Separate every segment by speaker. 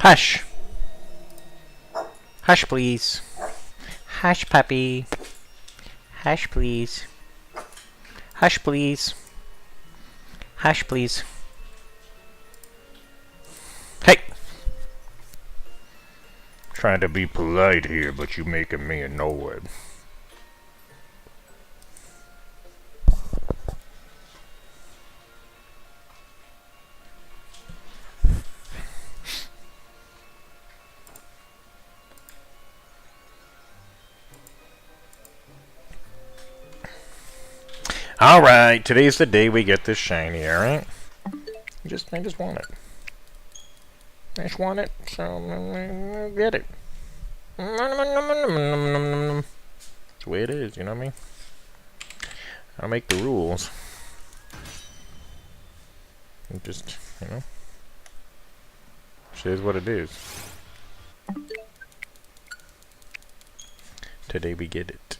Speaker 1: Hush. Hush, please. Hush, puppy. Hush, please. Hush, please. Hush, please. Hey! Trying to be polite here, but you making me annoyed. Alright, today's the day we get this shiny, alright? I just want it. I just want it, so I'll get it. That's the way it is, you know what I mean? I'll make the rules. It just, you know? It is what it is. Today we get it.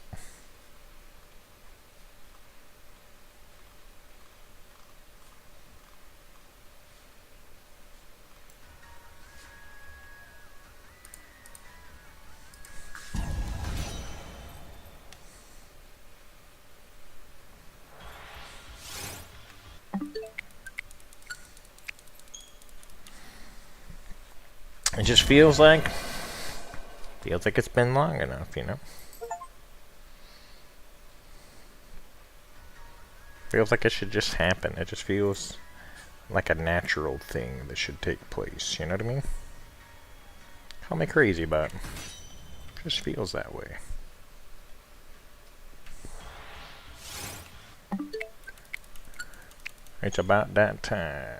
Speaker 1: It just feels like it's been long enough, you know? Feels like it should just happen. It just feels like a natural thing that should take place, you know what I mean? Call me crazy, but it just feels that way. It's about that time.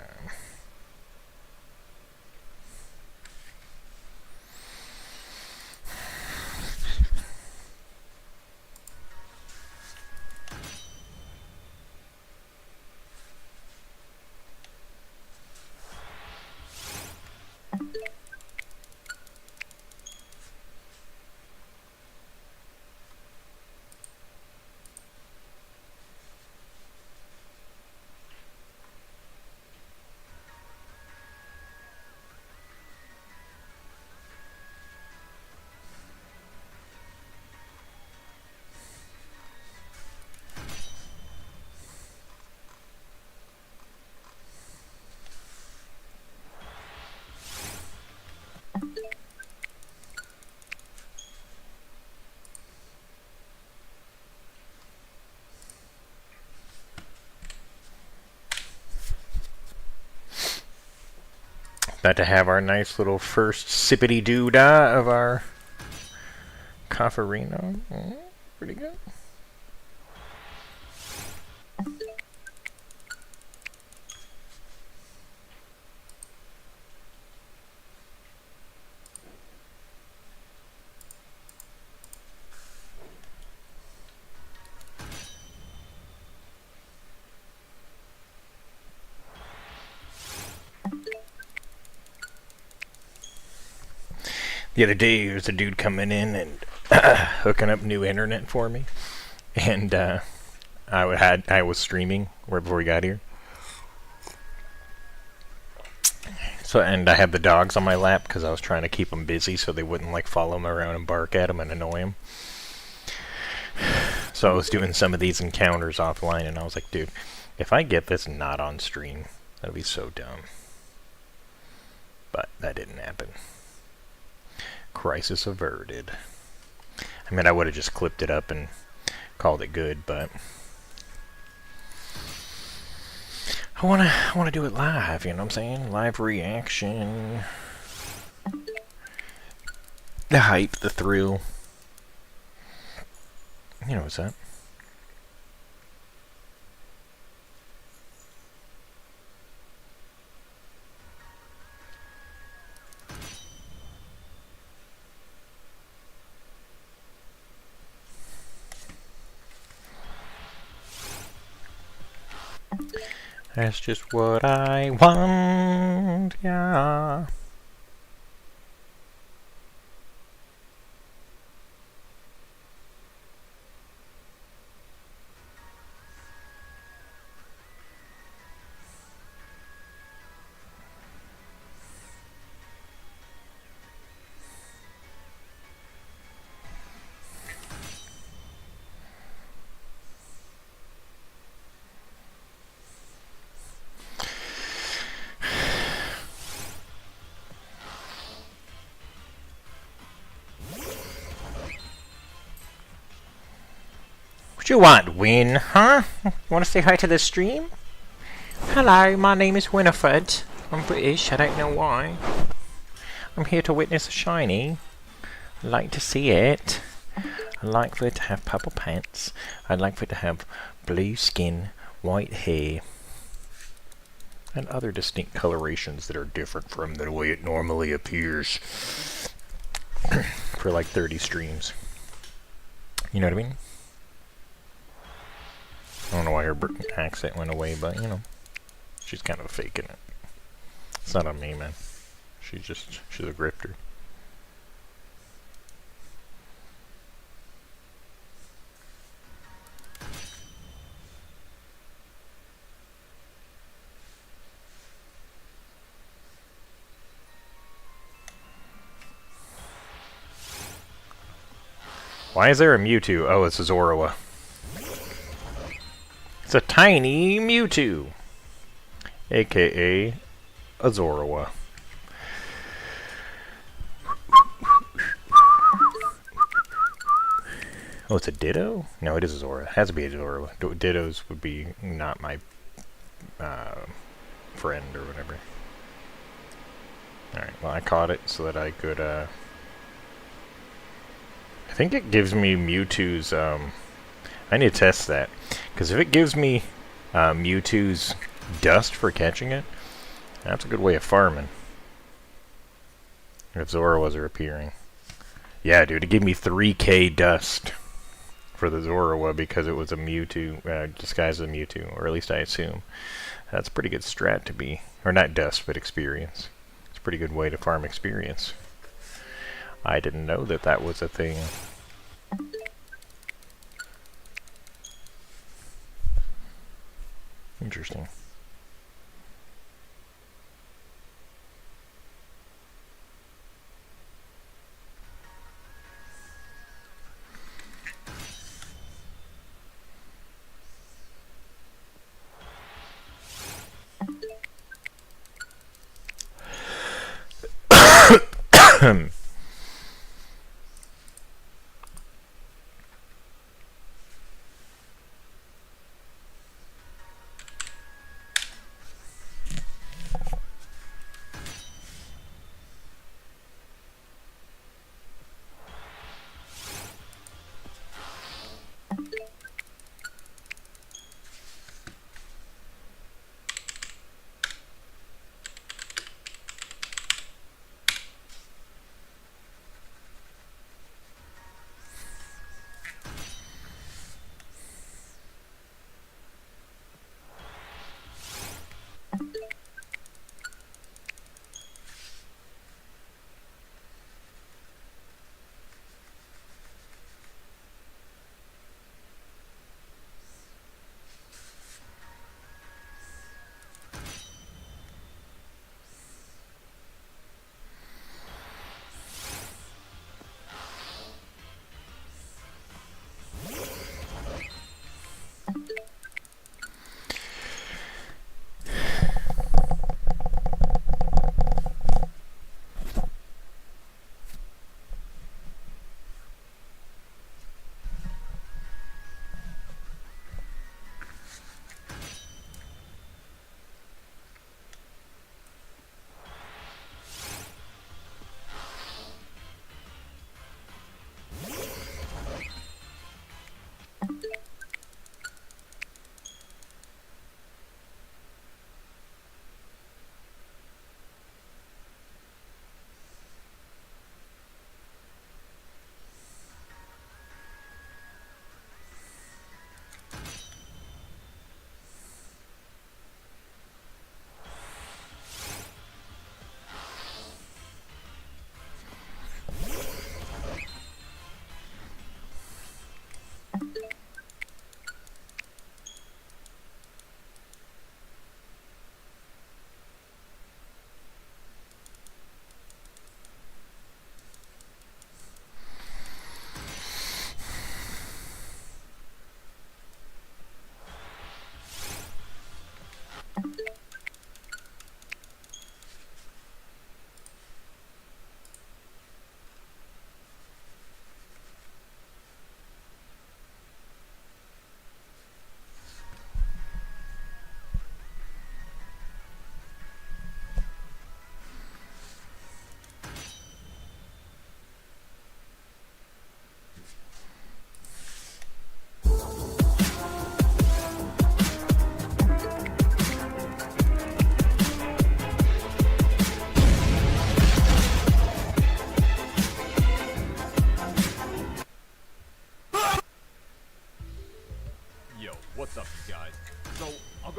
Speaker 1: About to have our nice little first sippity-doo-dah of our Cofferino. Pretty good. The other day, there was a dude coming in and hooking up new internet for me, and I was streaming right before he got here. So, and I had the dogs on my lap because I was trying to keep them busy so they wouldn't like follow him around and bark at him and annoy him. So I was doing some of these encounters offline, and I was like, dude, if I get this not on stream, that'd be so dumb. But that didn't happen. Crisis averted. I mean, I would have just clipped it up and called it good, but I wanna do it live. You know what I'm saying? Live reaction, the hype, the thrill. You know what's that? That's just what I want, yeah. What you want, Win? Huh? You want to say hi to the stream? Hello, my name is Winifred. I'm British, I don't know why. I'm here to witness a shiny. I'd like to see it. I'd like for it to have purple pants. I'd like for it to have blue skin, white hair, and other distinct colorations that are different from the way it normally appears for like 30 streams. You know what I mean? I don't know why her accent went away, but you know, she's kind of faking it. It's not on me, man. She's a grifter. Why is there a Mewtwo? Oh, it's a Zorua. It's a tiny Mewtwo, aka a Zorua. Oh, it's a Ditto? No, it is a Zorua. It has to be a Zorua. Dittos would be not my friend or whatever. Alright, well I caught it so that I could, I think it gives me Mewtwo's, I need to test that. Because if it gives me Mewtwo's dust for catching it, that's a good way of farming. If Zoruas are appearing. Yeah, dude, it gave me 3k dust for the Zorua because it was a Mewtwo, disguised as a Mewtwo, or at least I assume. That's a pretty good strat to be, or not dust, but experience. It's a pretty good way to farm experience. I didn't know that that was a thing. Interesting.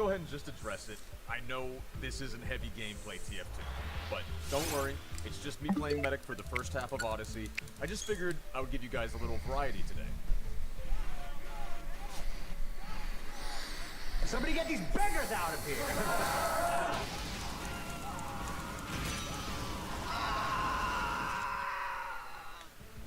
Speaker 2: go ahead and just address it. I know this isn't heavy gameplay TF2, but don't worry, it's just me playing Medic for the first half of Odyssey. I just figured I would give you guys a little variety today.
Speaker 3: Somebody get these beggars out of here!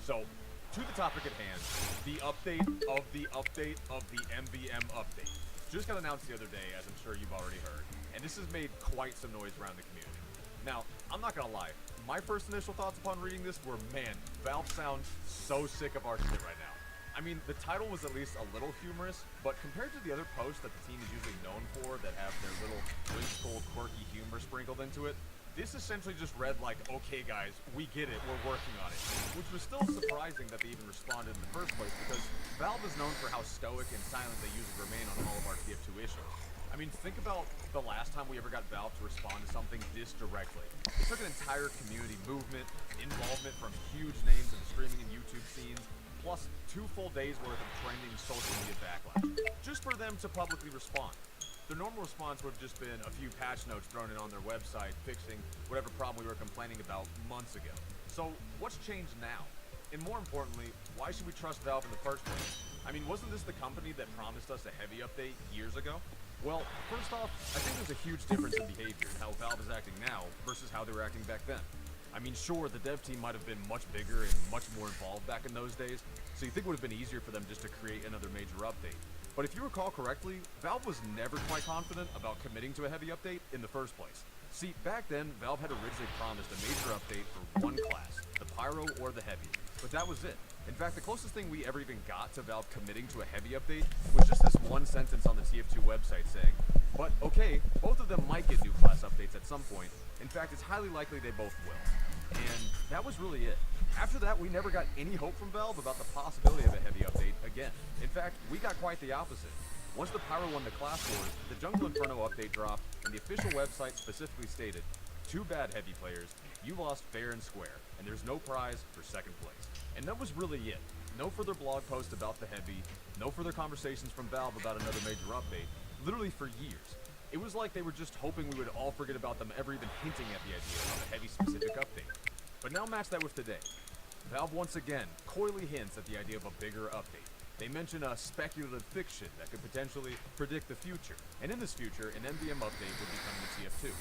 Speaker 2: So, to the topic at hand, the update of the update of the MVM update. Just got announced the other day, as I'm sure you've already heard, and this has made quite some noise around the community. Now, I'm not gonna lie, my first initial thoughts upon reading this were, man, Valve sounds so sick of our shit right now. I mean, the title was at least a little humorous, but compared to the other posts that the team is usually known for that have their little whimsical, quirky humor sprinkled into it, this essentially just read like, okay guys, we get it, we're working on it. Which was still surprising that they even responded in the first place, because Valve is known for how stoic and silent they usually remain on all of our TF2 issues. I mean, think about the last time we ever got Valve to respond to something this directly. It took an entire community movement, involvement from huge names in the streaming and YouTube scenes, plus 2 full days worth of trending social media backlash, just for them to publicly respond. Their normal response would have just been a few patch notes thrown in on their website, fixing whatever problem we were complaining about months ago. So, what's changed now? And more importantly, why should we trust Valve in the first place? I mean, wasn't this the company that promised us a heavy update years ago? Well, first off, I think there's a huge difference in behavior in how Valve is acting now versus how they were acting back then. I mean, sure, the dev team might have been much bigger and much more involved back in those days, so you think it would have been easier for them just to create another major update. But if you recall correctly, Valve was never quite confident about committing to a heavy update in the first place. See, back then, Valve had originally promised a major update for one class, the Pyro or the Heavy, but that was it. In fact, the closest thing we ever even got to Valve committing to a heavy update was just this one sentence on the TF2 website saying, but okay, both of them might get new class updates at some point. In fact, it's highly likely they both will. And that was really it. After that, we never got any hope from Valve about the possibility of a heavy update again. In fact, we got quite the opposite. Once the Pyro won the class wars, the Jungle Inferno update dropped, and the official website specifically stated, "Too bad, Heavy players, you lost fair and square, and there's no prize for second place." And that was really it. No further blog posts about the Heavy, no further conversations from Valve about another major update, literally for years. It was like they were just hoping we would all forget about them ever even hinting at the idea of a Heavy specific update. But now match that with today. Valve once again coyly hints at the idea of a bigger update. They mention a speculative fiction that could potentially predict the future, and in this future, an MVM update would be coming to TF2.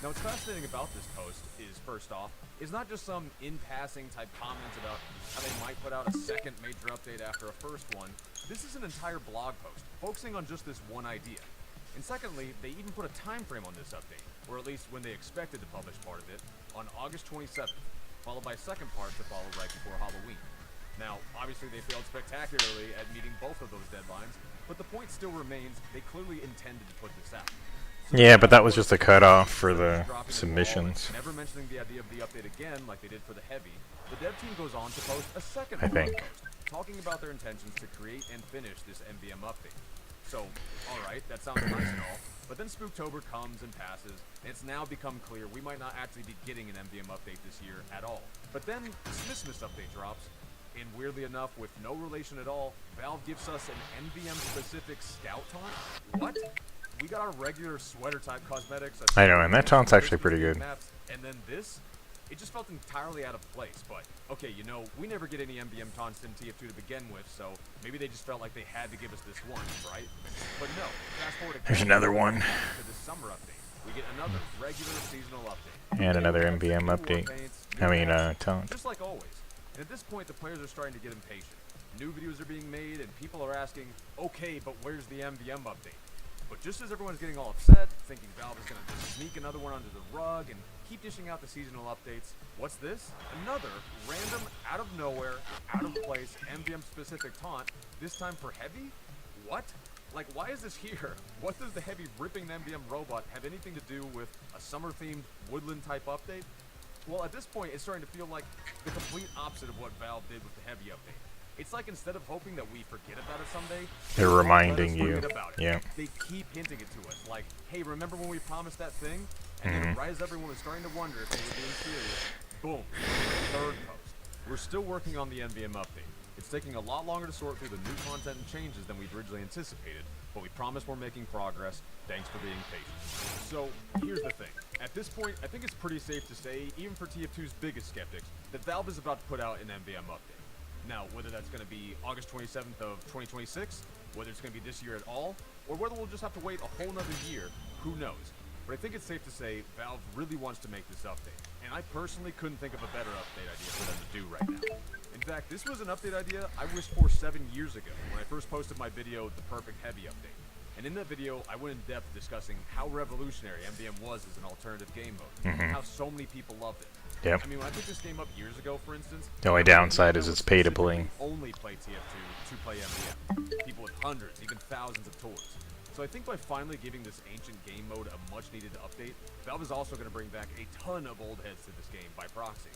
Speaker 2: Now what's fascinating about this post is, first off, is not just some in-passing type comments about how they might put out a second major update after a first one. This is an entire blog post, focusing on just this one idea. And secondly, they even put a time frame on this update, or at least when they expected to publish part of it, on August 27th, followed by a second part to follow right before Halloween. Now, obviously they failed spectacularly at meeting both of those deadlines, but the point still remains they clearly intended to put this out. So
Speaker 1: yeah, but that was just a cutoff for the submissions.
Speaker 2: Never mentioning the idea of the update again like they did for the Heavy, the dev team goes on to post a second blog post, talking about their intentions to create and finish this MVM update. So, alright, that sounds nice and all, but then Spooktober comes and passes, and it's now become clear we might not actually be getting an MVM update this year at all. But then the Smithmas update drops, and weirdly enough, with no relation at all, Valve gives us an MVM-specific Scout taunt? What? We got our regular sweater-type cosmetics.
Speaker 1: I know, and that taunt's actually pretty good.
Speaker 2: Maps, and then this? It just felt entirely out of place, but, okay, you know, we never get any MVM taunts in TF2 to begin with, so maybe they just felt like they had to give us this one, right? But no, fast forward again.
Speaker 1: There's another one.
Speaker 2: To the summer update, we get another regular seasonal update.
Speaker 1: And another MVM update. Taunt.
Speaker 2: Just like always. And at this point, the players are starting to get impatient. New videos are being made, and people are asking, okay, but where's the MVM update? But just as everyone's getting all upset, thinking Valve is going to just sneak another one under the rug and keep dishing out the seasonal updates, what's this? Another random, out of nowhere, out of place, MVM-specific taunt, this time for Heavy? What? Like, why is this here? What does the Heavy ripping an MVM robot have anything to do with a summer-themed woodland-type update? Well, at this point, it's starting to feel like the complete opposite of what Valve did with the Heavy update. It's like instead of hoping that we forget about it someday,
Speaker 1: they're reminding you. Yeah.
Speaker 2: They keep hinting it to us, like, hey, remember when we promised that thing? And then right as everyone was starting to wonder if they were being serious, boom, third post. We're still working on the MVM update. It's taking a lot longer to sort through the new content and changes than we'd originally anticipated, but we promise we're making progress. Thanks for being patient. So, here's the thing. At this point, I think it's pretty safe to say, even for TF2's biggest skeptics, that Valve is about to put out an MVM update. Now, whether that's going to be August 27th of 2026, whether it's going to be this year at all, or whether we'll just have to wait a whole nother year, who knows? But I think it's safe to say Valve really wants to make this update, and I personally couldn't think of a better update idea for them to do right now. In fact, this was an update idea I wished for 7 years ago when I first posted my video, The Perfect Heavy Update. And in that video, I went in depth discussing how revolutionary MVM was as an alternative game mode, and how so many people loved it.
Speaker 1: Yep.
Speaker 2: I mean, when I picked this game up years ago, for instance,
Speaker 1: The only downside is it's pay to play.
Speaker 2: only play TF2 to play MVM. People with hundreds, even thousands of tours. So I think by finally giving this ancient game mode a much-needed update, Valve is also going to bring back a ton of old heads to this game by proxy.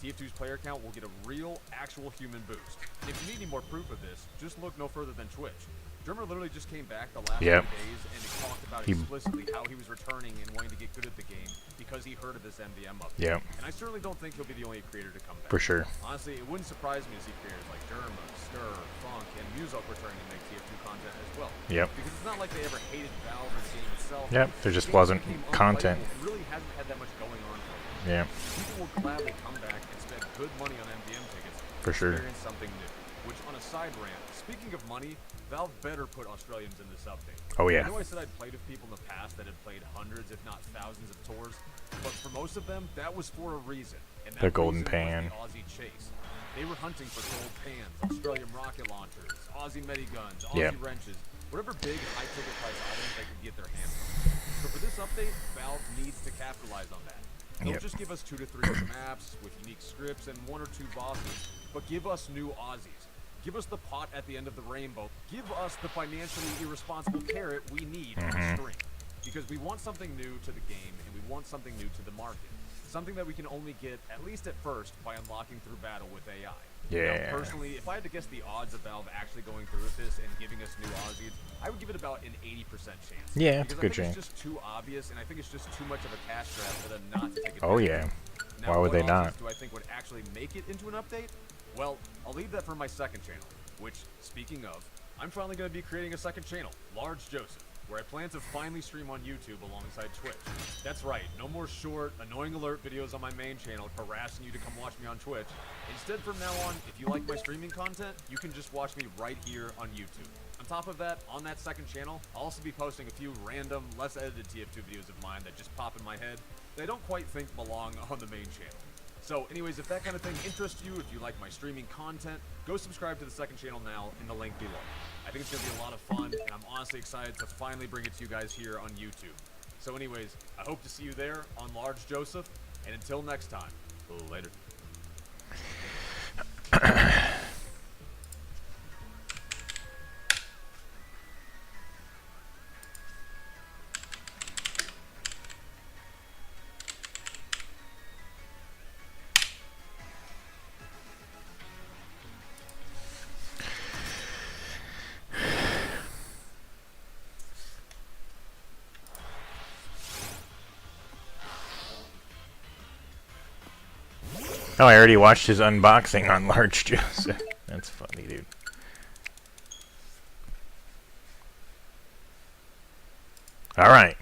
Speaker 2: TF2's player count will get a real, actual human boost. And if you need any more proof of this, just look no further than Twitch. Drummer literally just came back the last few days and he talked about explicitly how he was returning and wanting to get good at the game because he heard of this MVM update. And I certainly don't think he'll be the only creator to come back.
Speaker 1: For sure.
Speaker 2: Honestly, it wouldn't surprise me to see creators like Derma, Stir, Funk, and Muselk returning to make TF2 content as well. Because it's not like they ever hated Valve or the game itself.
Speaker 1: There just wasn't content.
Speaker 2: It really hasn't had that much going on for them. People will gladly come back and spend good money on MVM tickets to experience something new. Which, on a side rant, speaking of money, Valve better put Australians in this update. I know I said I'd played with people in the past that had played hundreds, if not thousands of tours, but for most of them, that was for a reason. And that
Speaker 1: the golden
Speaker 2: reason
Speaker 1: pan.
Speaker 2: was the Aussie chase. They were hunting for gold pans, Australian rocket launchers, Aussie mediguns, Aussie wrenches, whatever big high-ticket price items they could get their hands on. So for this update, Valve needs to capitalize on that. Don't just give us 2 to 3 maps with unique scripts and 1 or 2 bosses, but give us new Aussies. Give us the pot at the end of the rainbow. Give us the financially irresponsible carrot we need on stream. Because we want something new to the game, and we want something new to the market. Something that we can only get, at least at first, by unlocking through battle with AI. Now, personally, if I had to guess the odds of Valve actually going through with this and giving us new Aussies, I would give it about an 80% chance.
Speaker 1: It's a good chance.
Speaker 2: It's just too obvious, and I think it's just too much of a cash grab for them not to take it. Now,
Speaker 1: why would they not?
Speaker 2: Do I think would actually make it into an update? Well, I'll leave that for my second channel, which, speaking of, I'm finally going to be creating a second channel, Large Joseph, where I plan to finally stream on YouTube alongside Twitch. That's right, no more short, annoying alert videos on my main channel harassing you to come watch me on Twitch. Instead, from now on, if you like my streaming content, you can just watch me right here on YouTube. On top of that, on that second channel, I'll also be posting a few random, less edited TF2 videos of mine that just pop in my head that I don't quite think belong on the main channel. So anyways, if that kind of thing interests you, if you like my streaming content, go subscribe to the second channel now in the link below. I think it's going to be a lot of fun, and I'm honestly excited to finally bring it to you guys here on YouTube. So anyways, I hope to see you there on Large Joseph, and until next time, later.
Speaker 1: Oh, I already watched his unboxing on Large Joseph. That's funny, dude. All right,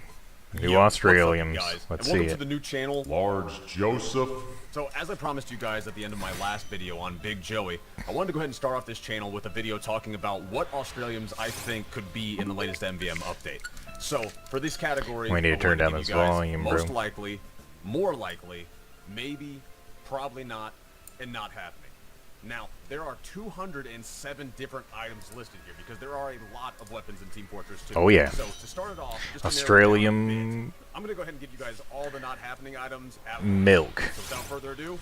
Speaker 1: new Australians. Let's see
Speaker 2: welcome
Speaker 1: it.
Speaker 2: to the new channel,
Speaker 4: Large Joseph.
Speaker 2: So, as I promised you guys at the end of my last video on Big Joey, I wanted to go ahead and start off this channel with a video talking about what Australians I think could be in the latest MVM update. So, for this category,
Speaker 1: We need to turn down this volume, bro.
Speaker 2: most likely, more likely, maybe, probably not, and not happening. Now, there are 207 different items listed here because there are a lot of weapons in Team Fortress 2.
Speaker 1: Oh, yeah.
Speaker 2: So, to start it off, just to
Speaker 1: Australian
Speaker 2: narrow it down a bit, I'm going to go ahead and give you guys all the not happening items at once.
Speaker 1: milk.
Speaker 2: So without further ado,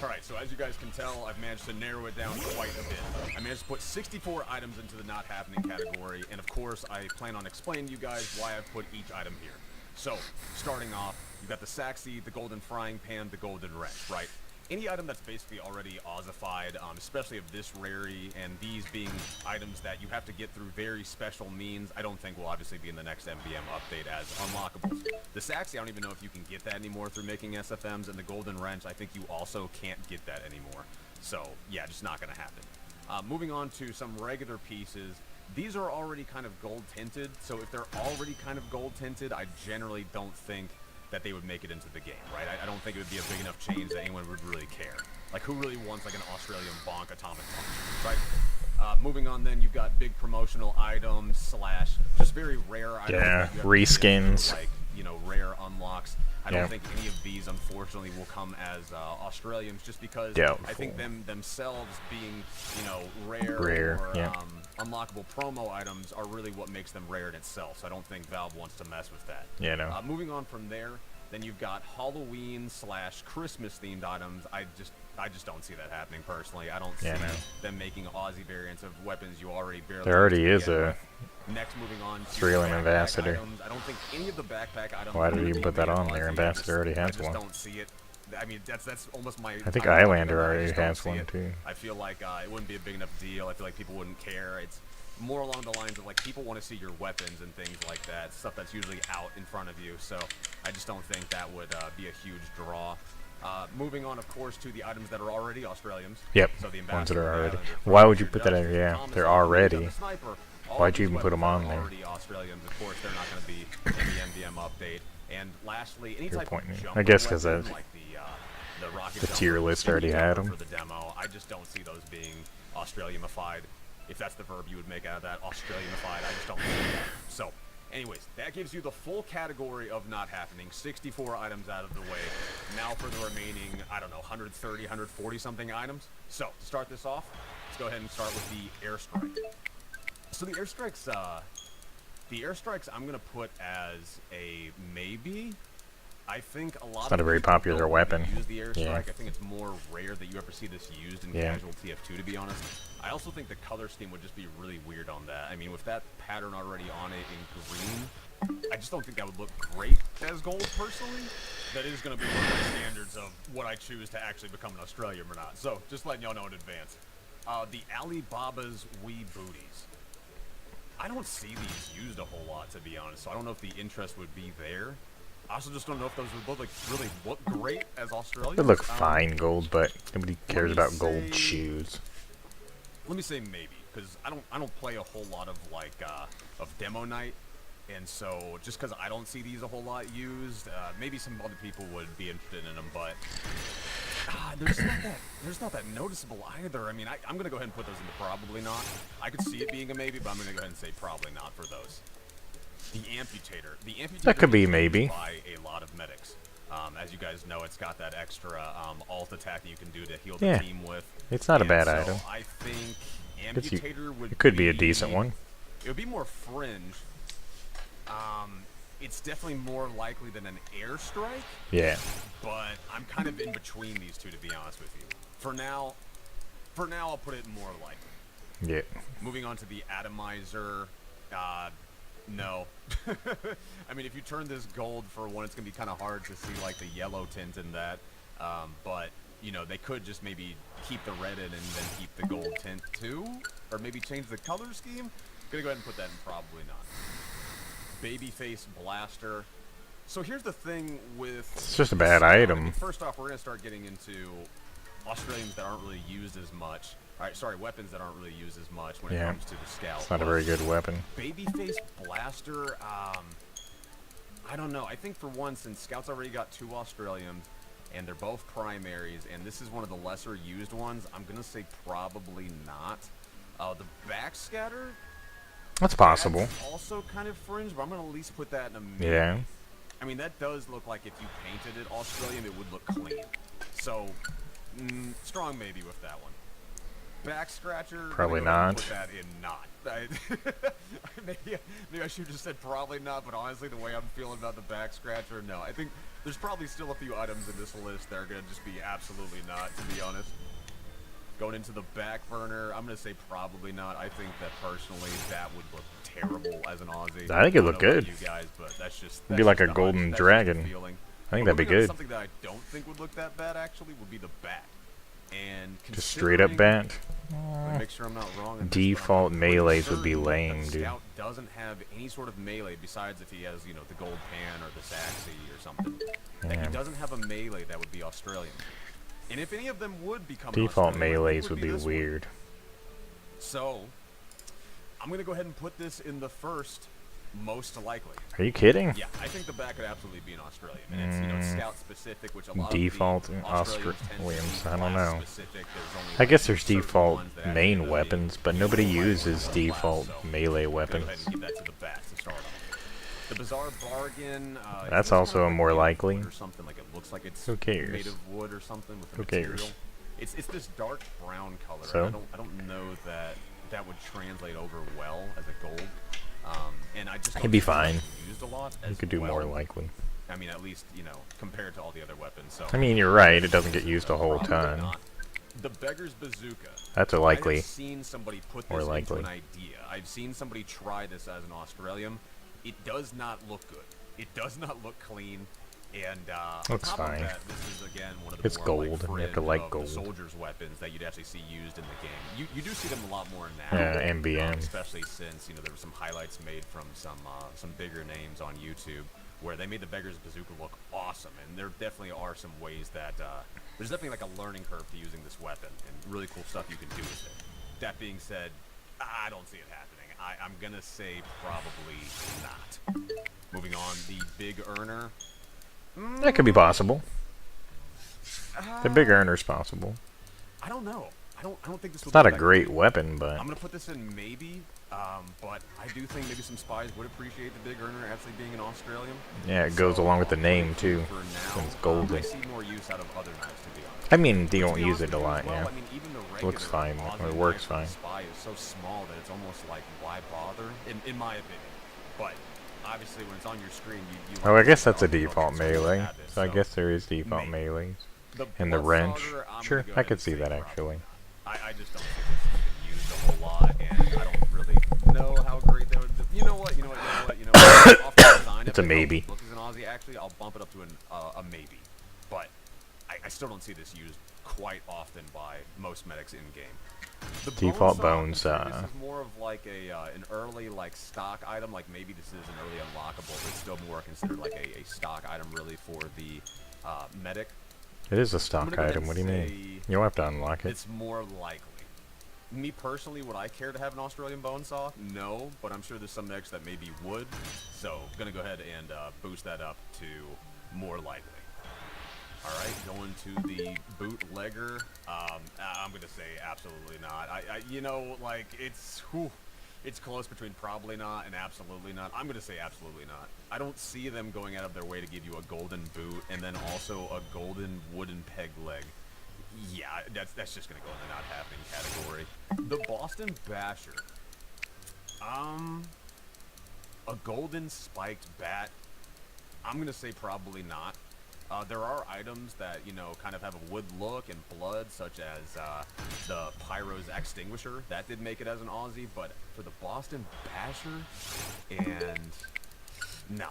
Speaker 2: alright, so as you guys can tell, I've managed to narrow it down quite a bit. I managed to put 64 items into the not happening category, and of course, I plan on explaining to you guys why I've put each item here. So, starting off, you've got the sack seed, the golden frying pan, the golden wrench, right? any item that's basically already Ozified, especially of this rarity, and these being items that you have to get through very special means, I don't think will obviously be in the next MVM update as unlockables. The Saxy, I don't even know if you can get that anymore through making SFMs, and the Golden Wrench, I think you also can't get that anymore. So, yeah, just not going to happen. Moving on to some regular pieces, these are already kind of gold tinted, so if they're already kind of gold tinted, I generally don't think that they would make it into the game, right? I don't think it would be a big enough change that anyone would really care. Like, who really wants, like, an Australian bonk atomic punch, right? Moving on then, you've got big promotional items slash just very rare items.
Speaker 1: Yeah, reskins.
Speaker 2: Like, you know, rare unlocks. I don't think any of these, unfortunately, will come as Australians, just because I think themselves being, you know, rare or unlockable promo items are really what makes them rare in itself. So I don't think Valve wants to mess with that.
Speaker 1: Yeah, no.
Speaker 2: Moving on from there, then you've got Halloween / Christmas themed items. I just don't see that happening personally. I don't see them making Aussie variants of weapons you already barely.
Speaker 1: There already is a
Speaker 2: Next, moving on to
Speaker 1: Australian ambassador.
Speaker 2: Items. I don't think any of the backpack items.
Speaker 1: Why did he even put that on there? Ambassador already has one.
Speaker 2: I just don't see it. I mean, that's almost my.
Speaker 1: I think Islander already has one too.
Speaker 2: I feel like it wouldn't be a big enough deal. I feel like people wouldn't care. It's more along the lines of like people want to see your weapons and things like that, stuff that's usually out in front of you. So I just don't think that would be a huge draw. Moving on, of course, to the items that are already Australians.
Speaker 1: Yep,
Speaker 2: so the
Speaker 1: ones that are already. Why would you put that in? Yeah, they're already. Why'd you even put them on there?
Speaker 2: Already Australians, of course, they're not going to be in the MVM update. And lastly, any type of jumper
Speaker 1: I guess because
Speaker 2: weapon, like the
Speaker 1: tier list already had them.
Speaker 2: For the demo, I just don't see those being Australianified. If that's the verb you would make out of that, Australianified, I just don't see that. So, anyways, that gives you the full category of not happening. 64 items out of the way. Now for the remaining, I don't know, 130, 140 something items. So, to start this off, let's go ahead and start with the airstrike. So the airstrikes I'm gonna put as a maybe. I think a lot.
Speaker 1: It's not a very popular weapon.
Speaker 2: Use the airstrike. I think it's more rare that you ever see this used in casual TF2. To be honest, I also think the color scheme would just be really weird on that. I mean, with that pattern already on it in green, I just don't think that would look great as gold. Personally, that is gonna be one of the standards of what I choose to actually become an Australian or not. So just letting y'all know in advance. The Alibaba's wee booties. I don't see these used a whole lot, to be honest, so I don't know if the interest would be there. I also just don't know if those would look really look great as Australians.
Speaker 1: They look fine gold, but nobody cares about gold shoes.
Speaker 2: Let me say maybe, because I don't play a whole lot of like of demo night, and so just because I don't see these a whole lot used, maybe some other people would be interested in them, but there's not that noticeable either. I mean, I'm gonna go ahead and put those into probably not. I could see it being a maybe, but I'm gonna go ahead and say probably not for those. The amputator. The amputator.
Speaker 1: That could be maybe.
Speaker 2: By a lot of medics. As you guys know, it's got that extra alt attack that you can do to heal the team with.
Speaker 1: It's not a bad item.
Speaker 2: I think amputator would.
Speaker 1: It could be a decent one.
Speaker 2: It would be more fringe. It's definitely more likely than an airstrike.
Speaker 1: Yeah.
Speaker 2: But I'm kind of in between these two, to be honest with you. For now, I'll put it more likely.
Speaker 1: Yeah.
Speaker 2: Moving on to the atomizer. No. I mean, if you turn this gold for one, it's gonna be kind of hard to see like the yellow tint in that. But you know, they could just maybe keep the red in and then keep the gold tint too, or maybe change the color scheme. Gonna go ahead and put that in probably not. Babyface blaster. So here's the thing with...
Speaker 1: It's just a bad item.
Speaker 2: First off, we're going to start getting into Australians that aren't really used as much. Alright, sorry, weapons that aren't really used as much when it comes to the scout.
Speaker 1: It's not a very good weapon.
Speaker 2: Babyface blaster, I don't know. I think for one, since Scout's already got 2 Australians, and they're both primaries, and this is one of the lesser used ones, I'm going to say probably not. The backscatter...
Speaker 1: That's possible.
Speaker 2: That's also kind of fringe, but I'm going to at least put that in a maybe.
Speaker 1: Yeah.
Speaker 2: I mean, that does look like if you painted it Australian, it would look clean. So, strong maybe with that one. Back scratcher.
Speaker 1: Probably not.
Speaker 2: Put that in not. Maybe I should have just said probably not, but honestly, the way I'm feeling about the back scratcher, no. I think there's probably still a few items in this list that are going to just be absolutely not, to be honest. Going into the back burner, I'm going to say probably not. I think that personally that would look terrible as an Aussie.
Speaker 1: I think it looked good.
Speaker 2: You guys, but that's just
Speaker 1: it'd be like a golden dragon. I think
Speaker 2: But
Speaker 1: that'd be
Speaker 2: moving on to
Speaker 1: good.
Speaker 2: something that I don't think would look that bad actually would be the bat. And
Speaker 1: Just straight up bat.
Speaker 2: let me make sure I'm not wrong. On this,
Speaker 1: Default
Speaker 2: but I'm pretty
Speaker 1: melees would be
Speaker 2: certain
Speaker 1: lame,
Speaker 2: that
Speaker 1: dude.
Speaker 2: Scout doesn't have any sort of melee besides if he has, you know, the gold pan or the Saxy or something. That
Speaker 1: Yeah.
Speaker 2: he doesn't have a melee that would be Australian. And if any of them would become
Speaker 1: Default
Speaker 2: Australian, I think
Speaker 1: melees
Speaker 2: it
Speaker 1: would be
Speaker 2: this one.
Speaker 1: weird.
Speaker 2: So, I'm going to go ahead and put this in the first most likely.
Speaker 1: Are you kidding?
Speaker 2: Yeah, I think the bat could absolutely be an Australian. And it's, you know, it's Scout specific, which a lot
Speaker 1: Default
Speaker 2: of the
Speaker 1: Australians,
Speaker 2: Australians
Speaker 1: I don't know.
Speaker 2: specific.
Speaker 1: I guess there's
Speaker 2: certain
Speaker 1: default
Speaker 2: ones that
Speaker 1: main
Speaker 2: actually
Speaker 1: weapons, but
Speaker 2: use
Speaker 1: nobody
Speaker 2: the
Speaker 1: uses
Speaker 2: class,
Speaker 1: default
Speaker 2: so
Speaker 1: melee
Speaker 2: Go ahead
Speaker 1: weapons.
Speaker 2: and give that to the bat to start off. The Bizarre Bargain.
Speaker 1: That's
Speaker 2: it's
Speaker 1: also
Speaker 2: kind
Speaker 1: a
Speaker 2: of like
Speaker 1: more
Speaker 2: made of
Speaker 1: likely.
Speaker 2: wood or something, like it looks like it's
Speaker 1: Who cares?
Speaker 2: made of wood or something with the
Speaker 1: Who
Speaker 2: material.
Speaker 1: cares?
Speaker 2: It's this dark brown color.
Speaker 1: So?
Speaker 2: And I don't know that that would translate over well as a gold. And I just don't
Speaker 1: He'd be
Speaker 2: think it's
Speaker 1: fine.
Speaker 2: used a lot
Speaker 1: You
Speaker 2: as
Speaker 1: could do
Speaker 2: well.
Speaker 1: more likely.
Speaker 2: I mean, at least, you know, compared to all the other weapons. So
Speaker 1: I mean, you're right. It doesn't get used a whole
Speaker 2: probably
Speaker 1: ton.
Speaker 2: not. The Beggar's Bazooka.
Speaker 1: That's a
Speaker 2: I've
Speaker 1: likely.
Speaker 2: seen somebody put
Speaker 1: More
Speaker 2: this into
Speaker 1: likely.
Speaker 2: an idea. I've seen somebody try this as an Australian. It does not look good. It does not look clean. And
Speaker 1: Looks
Speaker 2: on top of
Speaker 1: fine.
Speaker 2: that, this is again one of the
Speaker 1: It's
Speaker 2: more
Speaker 1: gold,
Speaker 2: like,
Speaker 1: and you have to
Speaker 2: fringe
Speaker 1: like
Speaker 2: of
Speaker 1: gold.
Speaker 2: the soldiers' weapons that you'd actually see used in the game. You do see them a lot more now.
Speaker 1: MBM.
Speaker 2: Especially since, you know, there were some highlights made from some bigger names on YouTube where they made the Beggar's Bazooka look awesome. And there definitely are some ways that there's definitely like a learning curve to using this weapon and really cool stuff you can do with it. That being said, I don't see it happening. I'm gonna say probably not. Moving on, the Big Earner.
Speaker 1: That could be possible. The big earner's possible.
Speaker 2: I don't know. I don't think this will
Speaker 1: It's not
Speaker 2: be
Speaker 1: a
Speaker 2: that
Speaker 1: great
Speaker 2: great.
Speaker 1: weapon, but
Speaker 2: I'm gonna put this in maybe, but I do think maybe some spies would appreciate the Big Earner actually being an Australian.
Speaker 1: yeah, it goes along with the name too.
Speaker 2: For now,
Speaker 1: Since it's golden.
Speaker 2: I see more use out of other knives, to be honest.
Speaker 1: I mean, they
Speaker 2: To
Speaker 1: don't
Speaker 2: be
Speaker 1: use
Speaker 2: honest
Speaker 1: it a
Speaker 2: with you
Speaker 1: lot,
Speaker 2: as well,
Speaker 1: yeah.
Speaker 2: I mean, even the
Speaker 1: Looks
Speaker 2: regular
Speaker 1: fine,
Speaker 2: Aussie
Speaker 1: or
Speaker 2: knife
Speaker 1: works
Speaker 2: from
Speaker 1: fine.
Speaker 2: Spy is so small that it's almost like why bother, in my opinion. But obviously, when it's on your screen, you
Speaker 1: Oh, I guess
Speaker 2: like,
Speaker 1: that's a
Speaker 2: okay,
Speaker 1: default
Speaker 2: so we
Speaker 1: melee.
Speaker 2: have this,
Speaker 1: So I guess there is default
Speaker 2: maybe.
Speaker 1: melees.
Speaker 2: The
Speaker 1: And the wrench.
Speaker 2: Bloodsaugger, I'm
Speaker 1: Sure,
Speaker 2: gonna go
Speaker 1: I
Speaker 2: ahead
Speaker 1: could
Speaker 2: and
Speaker 1: see
Speaker 2: say
Speaker 1: that
Speaker 2: probably
Speaker 1: actually.
Speaker 2: not. I just don't see this being used a whole lot, and I don't really know how great that would be. You know what? Off the design,
Speaker 1: It's
Speaker 2: if
Speaker 1: a
Speaker 2: it
Speaker 1: maybe.
Speaker 2: Look as an Aussie, actually, I'll bump it up to a maybe. But I still don't see this used quite often by most medics in game. The
Speaker 1: Default
Speaker 2: Bonesaw,
Speaker 1: bones,
Speaker 2: this is more of like an early like stock item. Like maybe this is an early unlockable, but it's still more considered like a stock item really for the medic.
Speaker 1: It is a
Speaker 2: I'm
Speaker 1: stock
Speaker 2: gonna go ahead
Speaker 1: item.
Speaker 2: and
Speaker 1: What do you mean?
Speaker 2: say
Speaker 1: You'll have to unlock it.
Speaker 2: It's more likely. Me personally, would I care to have an Australian bone saw? No, but I'm sure there's some medics that maybe would. So gonna go ahead and boost that up to more likely. All right, going to the bootlegger. I'm gonna say absolutely not. You know, like it's close between probably not and absolutely not. I'm gonna say absolutely not. I don't see them going out of their way to give you a golden boot and then also a golden wooden peg leg. Yeah, that's just gonna go in the not happening category. The Boston Basher. A golden spiked bat. I'm gonna say probably not. There are items that, you know, kind of have a wood look and blood, such as the Pyro's Extinguisher. That did make it as an Aussie, but for the Boston Basher, and no,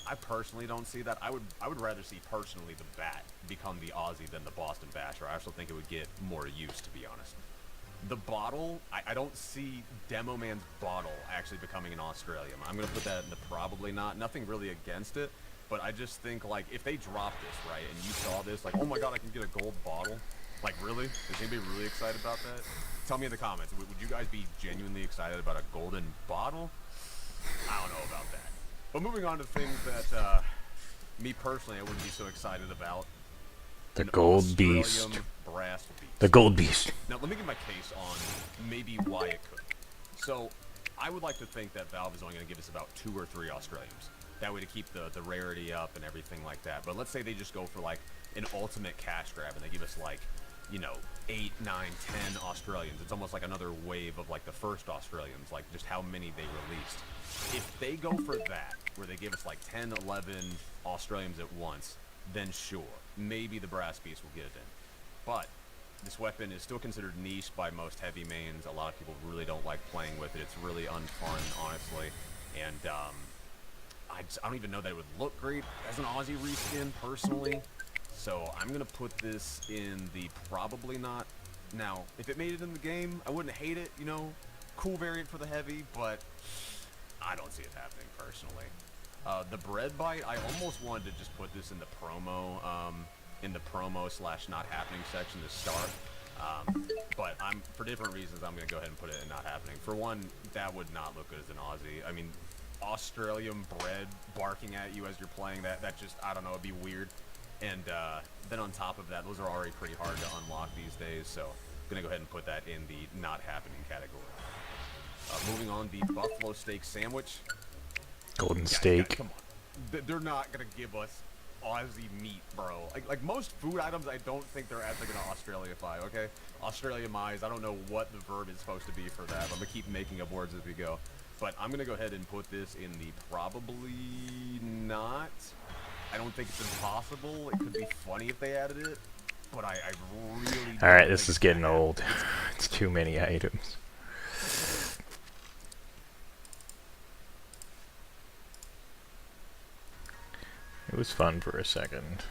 Speaker 2: I personally don't see that. I would rather see personally the bat become the Aussie than the Boston Basher. I also think it would get more use, to be honest. The bottle, I don't see Demo Man's bottle actually becoming an Australian. I'm gonna put that in the probably not. Nothing really against it. But I just think, like, if they drop this, right, and you saw this, like, oh my god, I can get a gold bottle. Like, really? Is anybody really excited about that? Tell me in the comments. Would you guys be genuinely excited about a golden bottle? I don't know about that. But moving on to things that, me personally, I wouldn't be so excited about.
Speaker 1: The
Speaker 2: An
Speaker 1: gold beast.
Speaker 2: Australian brass beast.
Speaker 1: The gold beast.
Speaker 2: Now, let me get my case on maybe why it could. So, I would like to think that Valve is only going to give us about 2 or 3 Australians. That way to keep the rarity up and everything like that. But let's say they just go for like an ultimate cash grab and they give us like, you know, 8, 9, 10 Australians. It's almost like another wave of like the first Australians, like just how many they released. If they go for that, where they give us like 10, 11 Australians at once, then sure, maybe the brass beast will get it in. But this weapon is still considered niche by most heavy mains. A lot of people really don't like playing with it. It's really unfun, honestly. And I don't even know that it would look great as an Aussie reskin, personally. So I'm going to put this in the probably not. Now, if it made it in the game, I wouldn't hate it, you know. Cool variant for the heavy, but I don't see it happening, personally. The bread bite, I almost wanted to just put this in the promo slash not happening section to start. But for different reasons, I'm going to go ahead and put it in not happening. For one, that would not look good as an Aussie. I mean, Australian bread barking at you as you're playing, that just, I don't know, it'd be weird. And then on top of that, those are already pretty hard to unlock these days, so I'm going to go ahead and put that in the not happening category. Moving on, the buffalo steak sandwich.
Speaker 1: Golden steak.
Speaker 2: Come on. They're not going to give us Aussie meat, bro. Like most food items, I don't think they're actually going to Australiafy, okay? Australiamize, I don't know what the verb is supposed to be for that. I'm going to keep making up words as we go. But I'm going to go ahead and put this in the probably not. I don't think it's impossible. It could be funny if they added it. But I really don't.
Speaker 1: Alright, this is getting old. It's too many items. It was fun for a second.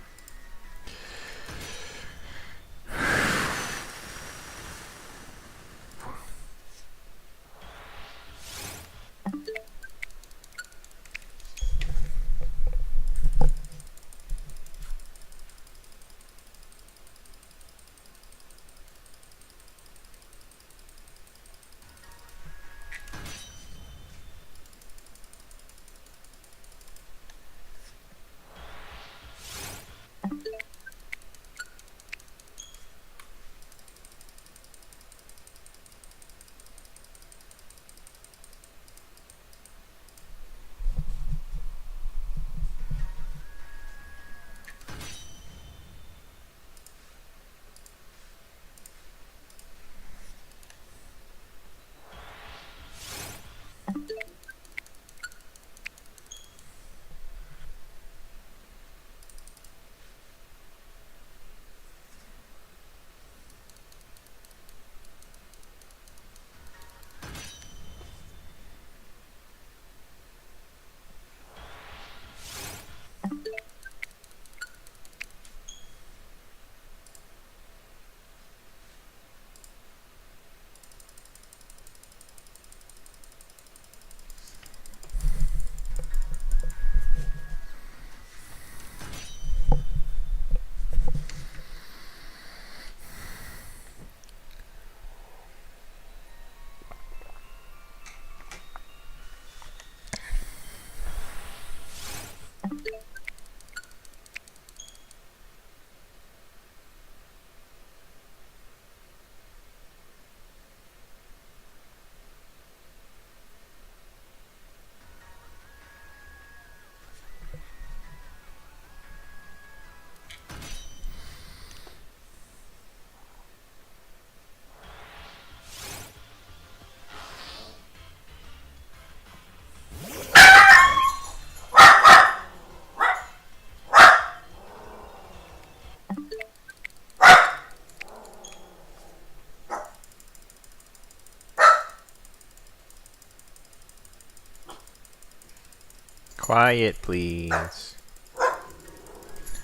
Speaker 1: Quiet, please.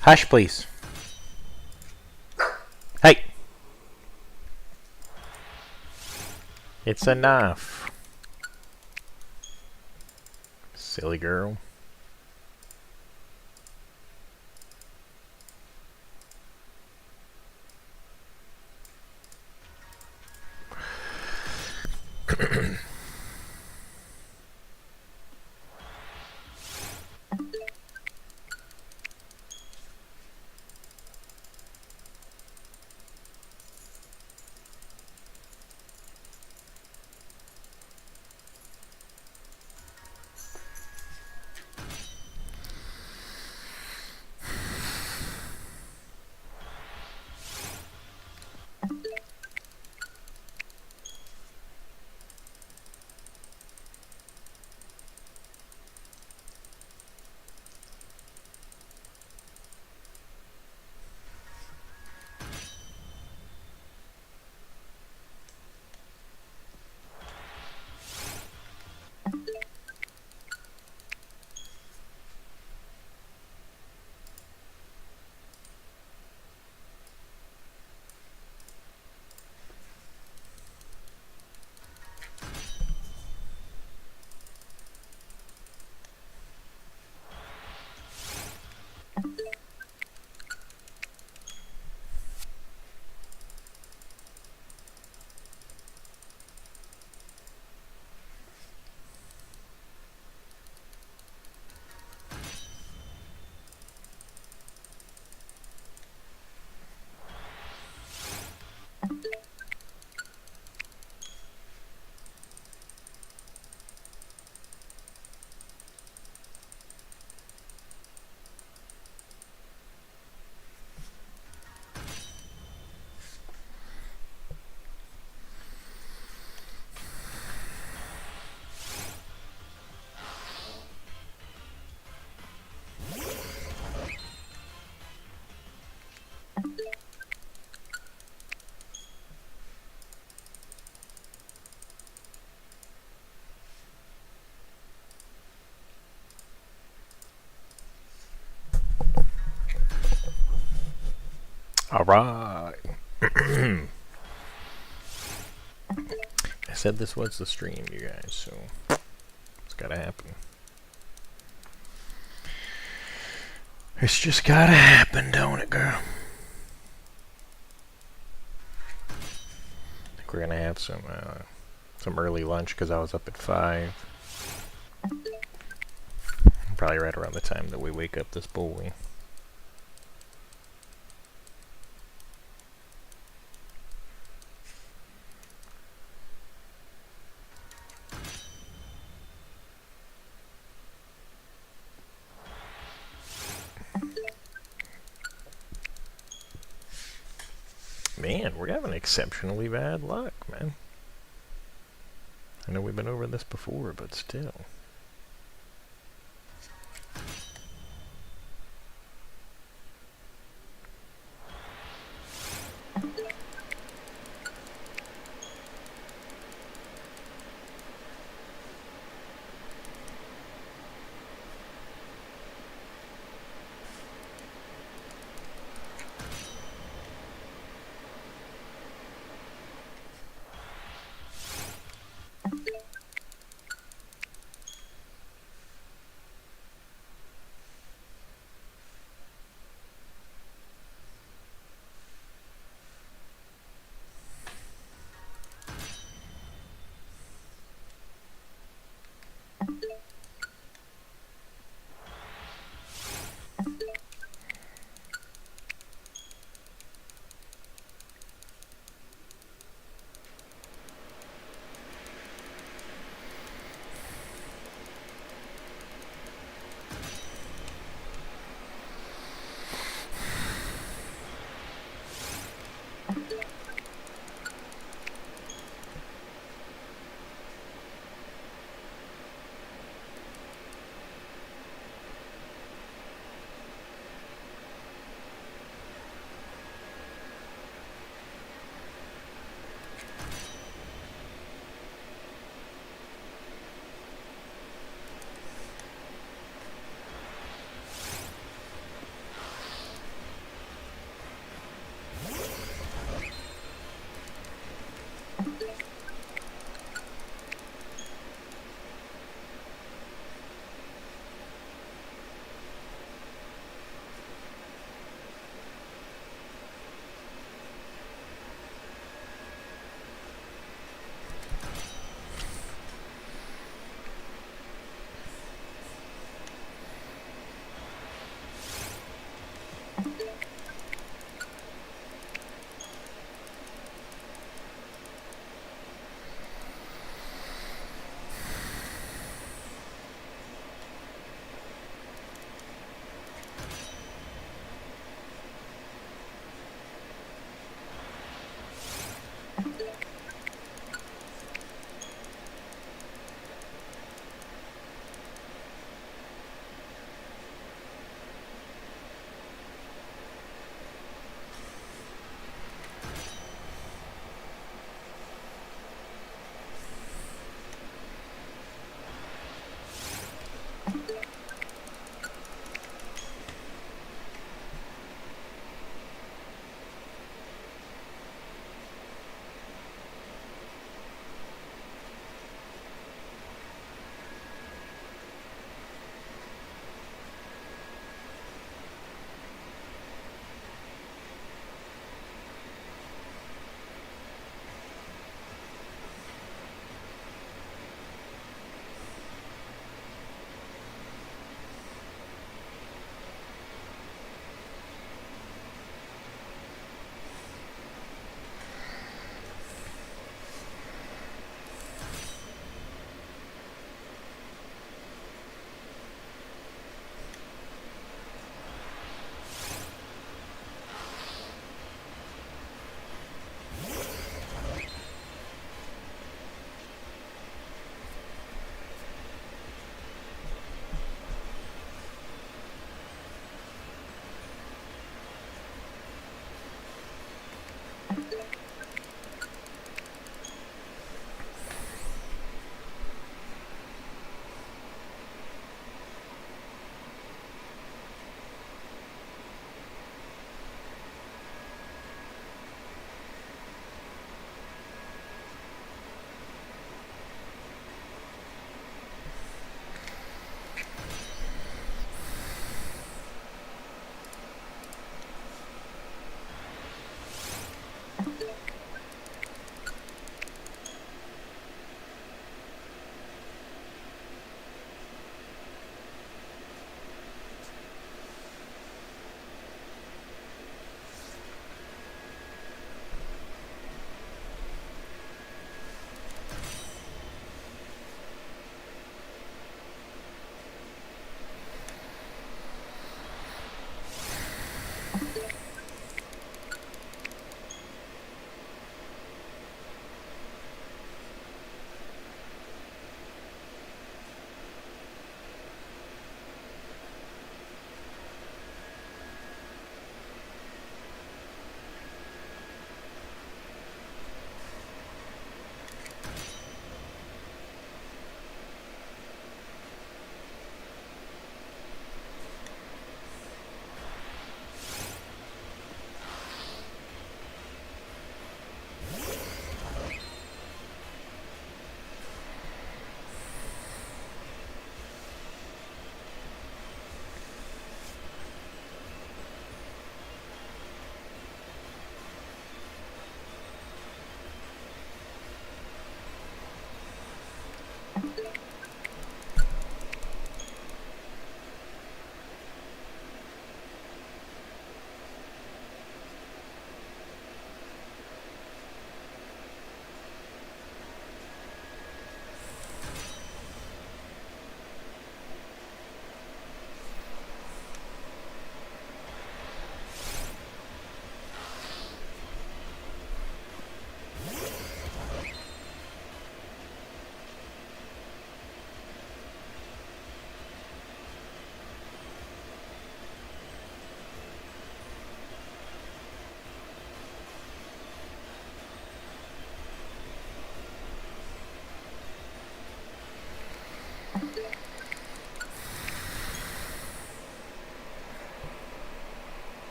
Speaker 1: Hush, please. Hey! It's enough. Silly girl. Alright. I said this was the stream, you guys, so it's gotta happen. It's just gotta happen, don't it, girl? I think we're gonna have some early lunch because I was up at 5. Probably right around the time that we wake up this boy. Man, we're having exceptionally bad luck, man. I know we've been over this before, but still.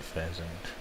Speaker 1: pheasant.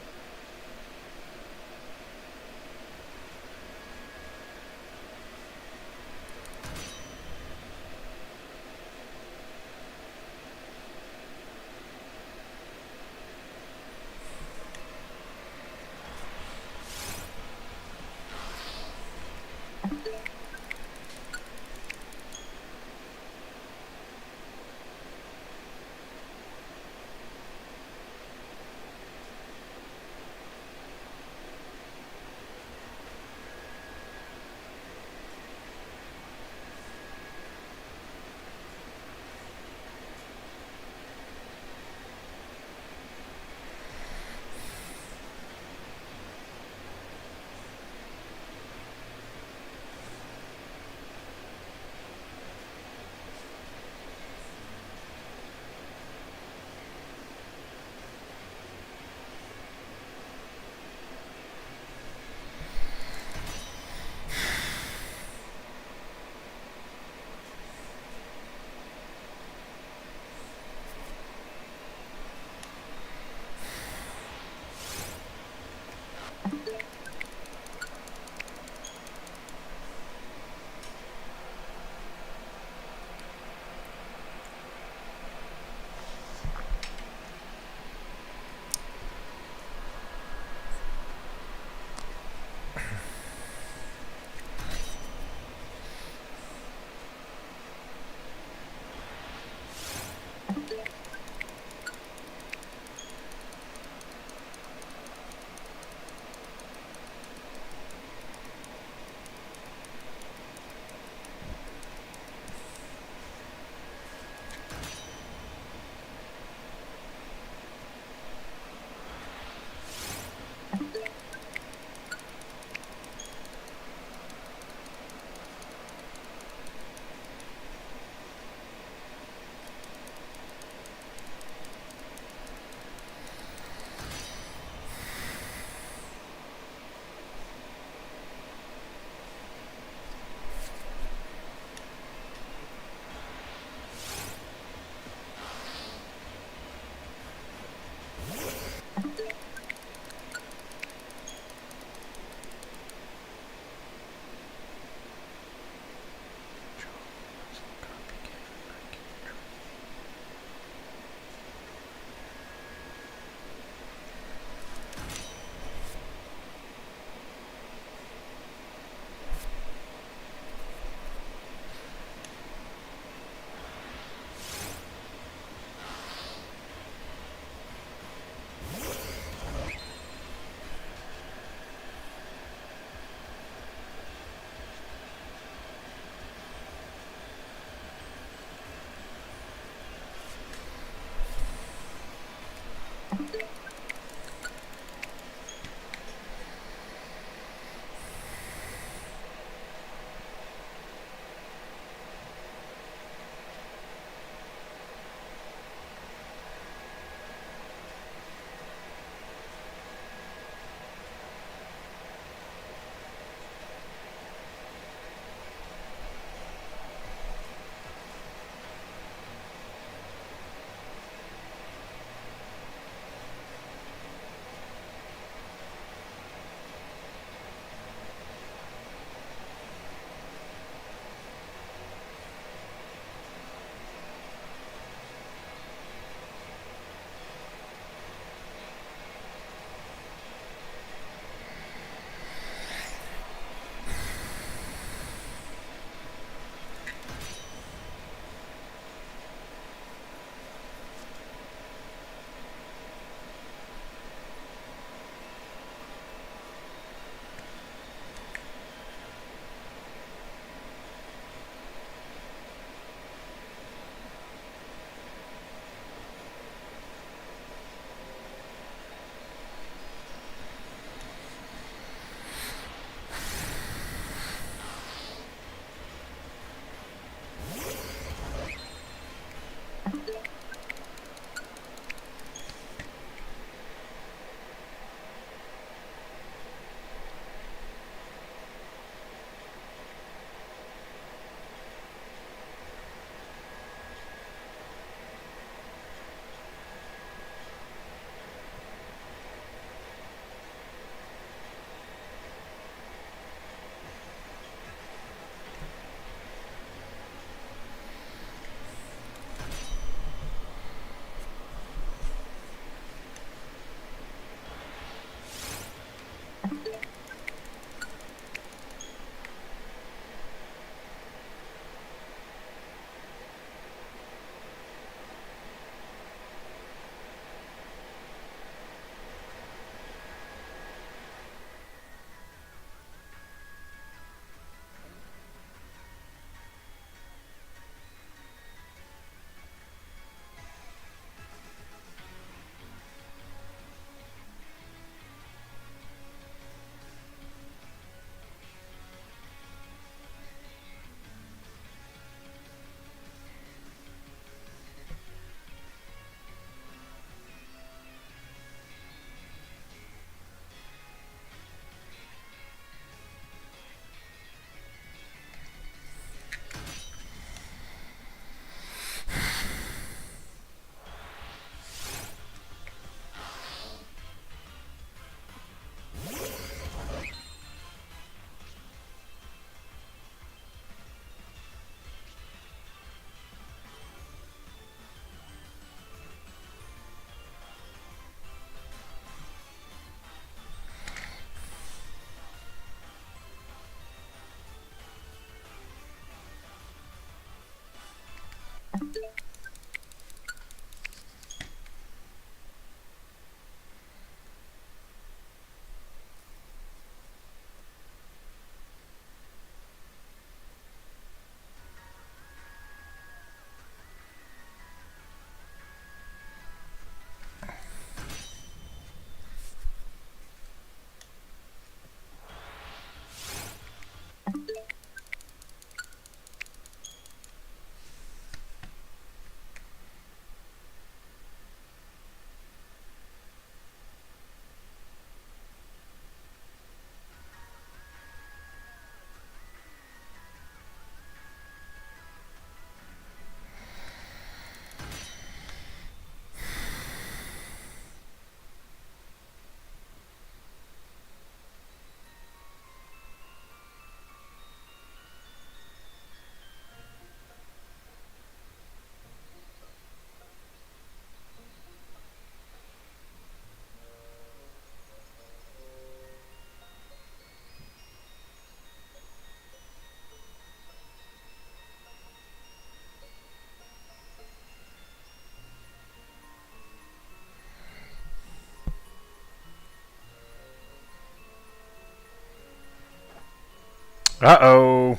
Speaker 1: Uh-oh.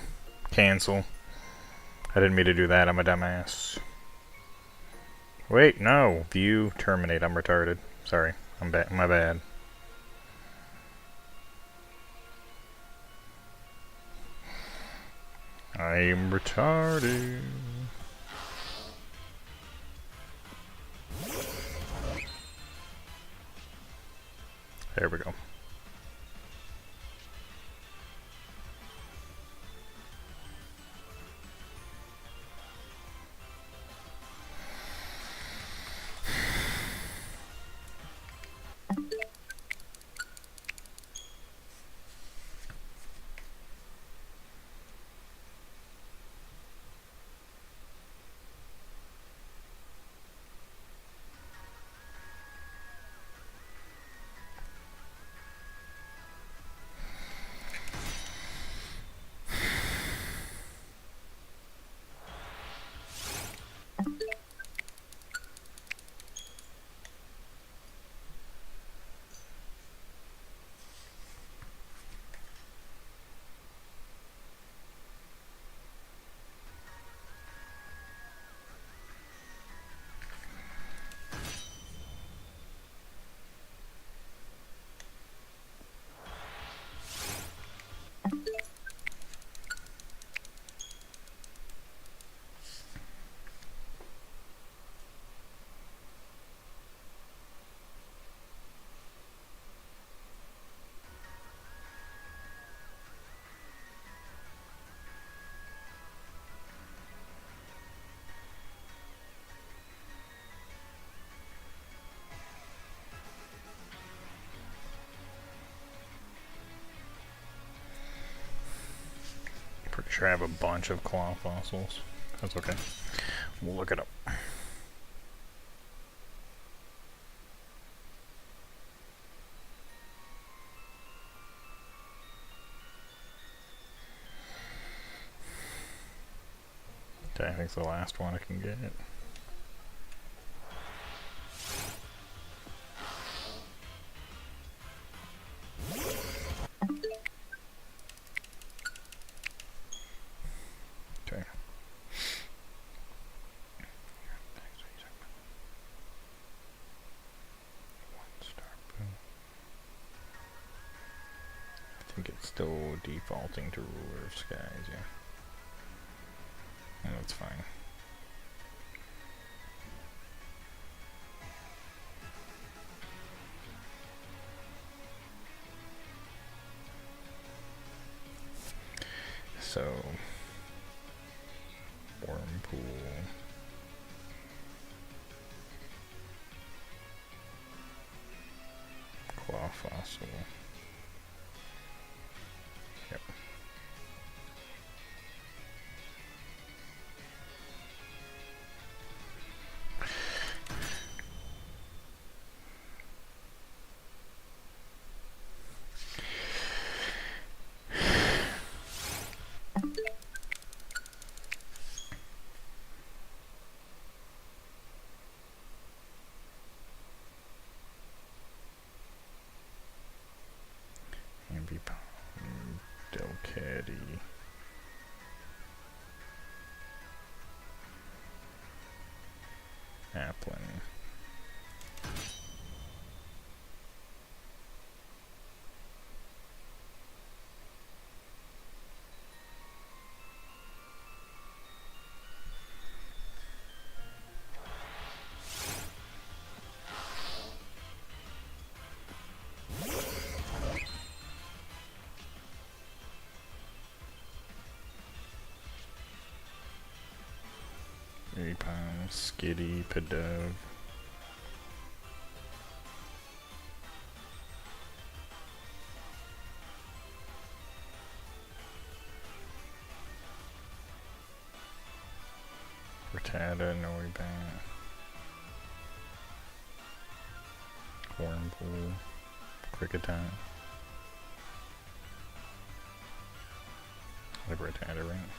Speaker 1: Cancel. I didn't mean to do that. I'm a dumbass. Wait, no. View, terminate. I'm retarded. Sorry. My bad. I'm retarded. There we go. Pretty sure I have a bunch of claw fossils. That's okay. We'll look it up. Okay, I think it's the last one I can get. Okay. I think it's still defaulting to ruler of skies, yeah. And that's fine. So, Wormpool. Claw fossil. Yep. Delcatty. Applin. Repine, Skitty, Pedove. Rattata, Noibat. Wormpool, Cricketot. I have Rattata, right?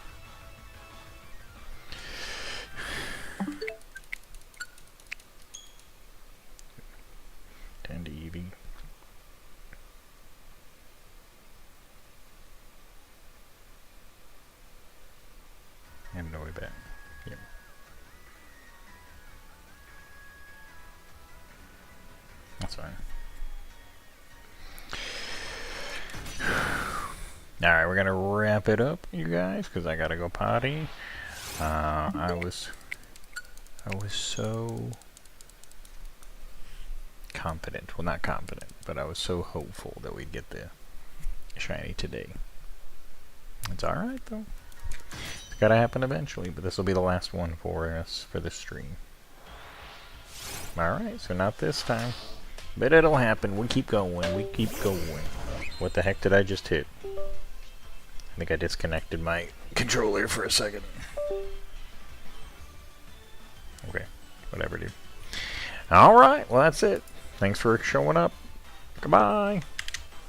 Speaker 1: And Eevee. bet. Yep. That's fine. Alright, we're gonna wrap it up, you guys, because I gotta go potty. I was so confident. Well, not confident, but I was so hopeful that we'd get the shiny today. It's alright, though. It's gotta happen eventually, but this will be the last one for us for this stream. Alright, so not this time. But it'll happen. We keep going. We keep going. What the heck did I just hit? I think I disconnected my controller for a second. Okay. Whatever, dude. Alright, well that's it. Thanks for showing up. Goodbye.